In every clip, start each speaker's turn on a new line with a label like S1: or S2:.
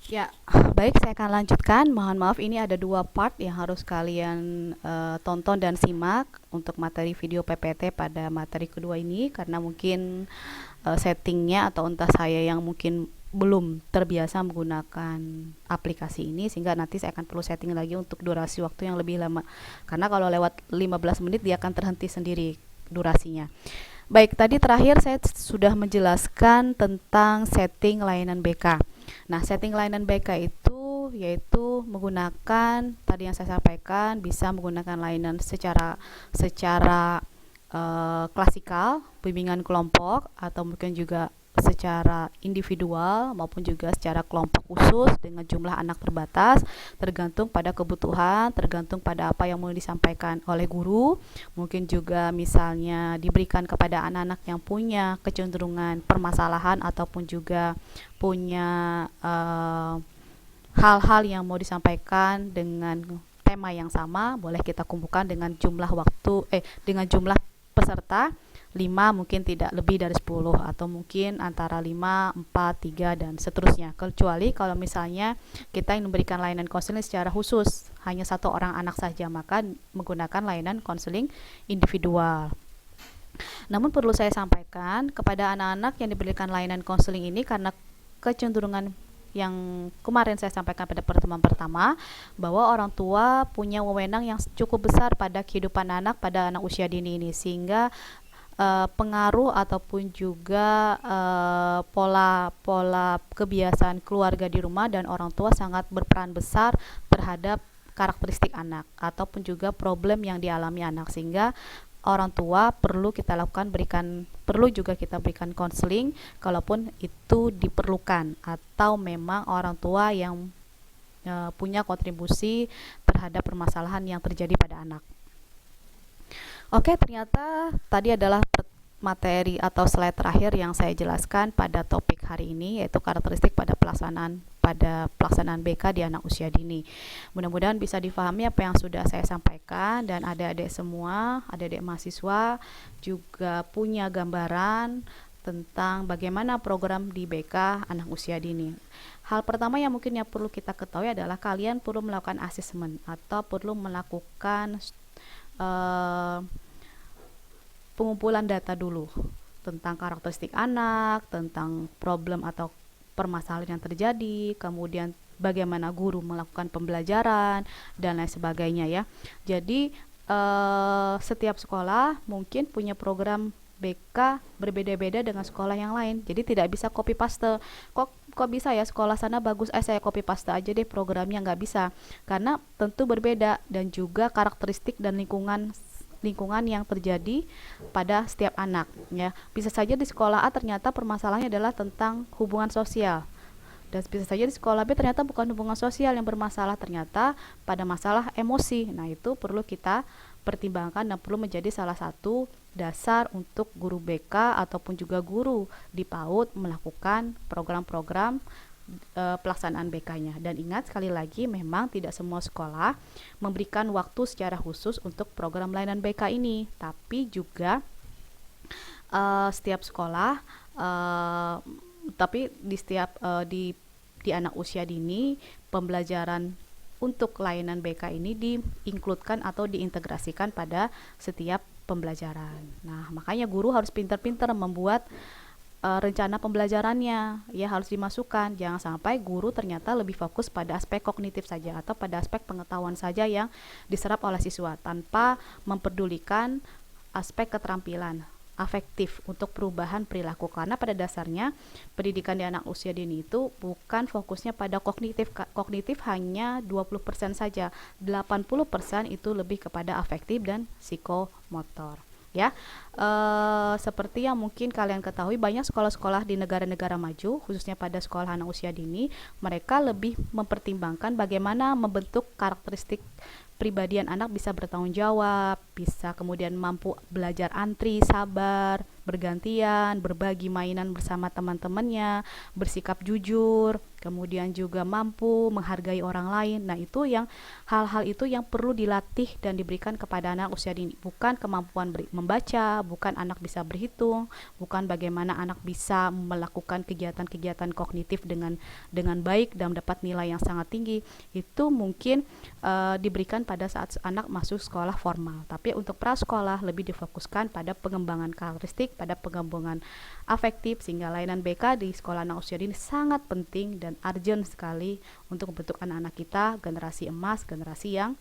S1: Ya, baik, saya akan lanjutkan. Mohon maaf, ini ada dua part yang harus kalian tonton dan simak untuk materi video PPT pada materi kedua ini, karena mungkin settingnya atau entah saya yang mungkin belum terbiasa menggunakan aplikasi ini, sehingga nanti saya akan perlu setting lagi untuk durasi waktu yang lebih lama. Karena kalau lewat 15 menit dia akan terhenti sendiri durasinya. Baik, tadi terakhir saya sudah menjelaskan tentang setting layanan BK. Nah, setting layanan BK itu yaitu menggunakan tadi yang saya sampaikan, bisa menggunakan layanan secara klasikal, bimbingan kelompok, atau mungkin juga secara individual maupun juga secara kelompok khusus dengan jumlah anak terbatas, tergantung pada kebutuhan, tergantung pada apa yang mau disampaikan oleh guru. Mungkin juga misalnya diberikan kepada anak-anak yang punya kecenderungan permasalahan ataupun juga punya hal-hal yang mau disampaikan dengan tema yang sama, boleh kita kumpulkan dengan jumlah dengan jumlah peserta 5, mungkin tidak lebih dari 10, atau mungkin antara 5, 4, 3 dan seterusnya. Kecuali kalau misalnya kita ingin memberikan layanan konseling secara khusus, hanya satu orang anak saja, maka menggunakan layanan konseling individual. Namun perlu saya sampaikan kepada anak-anak yang diberikan layanan konseling ini, karena kecenderungan yang kemarin saya sampaikan pada pertemuan pertama, bahwa orang tua punya wewenang yang cukup besar pada kehidupan anak pada anak usia dini ini, sehingga pengaruh ataupun juga pola-pola kebiasaan keluarga di rumah dan orang tua sangat berperan besar terhadap karakteristik anak ataupun juga problem yang dialami anak, sehingga orang tua perlu juga kita berikan konseling kalaupun itu diperlukan, atau memang orang tua yang punya kontribusi terhadap permasalahan yang terjadi pada anak. Oke, ternyata tadi adalah materi atau slide terakhir yang saya jelaskan pada topik hari ini, yaitu karakteristik pada pelaksanaan BK di anak usia dini. Mudah-mudahan bisa difahami apa yang sudah saya sampaikan, dan adik-adik semua, adik-adik mahasiswa juga punya gambaran tentang bagaimana program di BK anak usia dini. Hal pertama yang mungkin yang perlu kita ketahui adalah kalian perlu melakukan asesmen atau perlu melakukan uh, pengumpulan data dulu tentang karakteristik anak, tentang problem atau permasalahan yang terjadi, kemudian bagaimana guru melakukan pembelajaran dan lain sebagainya ya. Jadi setiap sekolah mungkin punya program BK berbeda-beda dengan sekolah yang lain. Jadi tidak bisa copy paste. Kok bisa ya sekolah sana bagus, saya copy paste aja deh programnya, nggak bisa. Karena tentu berbeda, dan juga karakteristik dan lingkungan yang terjadi pada setiap anak ya. Bisa saja di sekolah A ternyata permasalahannya adalah tentang hubungan sosial, dan bisa saja di sekolah B ternyata bukan hubungan sosial yang bermasalah, ternyata pada masalah emosi. Nah, itu perlu kita pertimbangkan dan perlu menjadi salah satu dasar untuk guru BK ataupun juga guru di PAUD melakukan program-program pelaksanaan BK-nya. Dan ingat sekali lagi, memang tidak semua sekolah memberikan waktu secara khusus untuk program layanan BK ini, tapi juga setiap sekolah tapi di setiap di anak usia dini, pembelajaran untuk layanan BK ini diinkludkan atau diintegrasikan pada setiap pembelajaran. Nah, makanya guru harus pintar-pintar membuat rencana pembelajarannya ya, harus dimasukkan. Jangan sampai guru ternyata lebih fokus pada aspek kognitif saja atau pada aspek pengetahuan saja yang diserap oleh siswa, tanpa memperdulikan aspek keterampilan afektif untuk perubahan perilaku. Karena pada dasarnya pendidikan di anak usia dini itu bukan fokusnya pada kognitif hanya 20% saja. 80% itu lebih kepada afektif dan psikomotor ya. Seperti yang mungkin kalian ketahui, banyak sekolah-sekolah di negara-negara maju, khususnya pada sekolah anak usia dini, mereka lebih mempertimbangkan bagaimana membentuk karakteristik pribadian anak, bisa bertanggung jawab, bisa kemudian mampu belajar antri, sabar, bergantian, berbagi mainan bersama teman-temannya, bersikap jujur, kemudian juga mampu menghargai orang lain. Nah, itu yang hal-hal itu yang perlu dilatih dan diberikan kepada anak usia dini, bukan kemampuan membaca, bukan anak bisa berhitung, bukan bagaimana anak bisa melakukan kegiatan-kegiatan kognitif dengan baik dan mendapat nilai yang sangat tinggi. Itu mungkin diberikan pada saat anak masuk sekolah formal. Tapi untuk prasekolah lebih difokuskan pada pengembangan karakteristik, pada pengembangan afektif, sehingga layanan BK di sekolah anak usia dini sangat penting dan urgent sekali untuk membentuk anak-anak kita generasi emas, generasi yang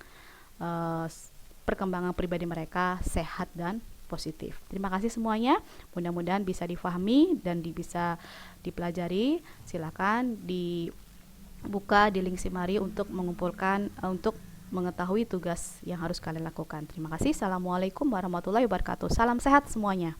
S1: perkembangan pribadi mereka sehat dan positif. Terima kasih semuanya. Mudah-mudahan bisa difahami dan bisa dipelajari. Silakan dibuka di link Simari untuk mengumpulkan untuk mengetahui tugas yang harus kalian lakukan. Terima kasih. Assalamualaikum warahmatullahi wabarakatuh. Salam sehat semuanya.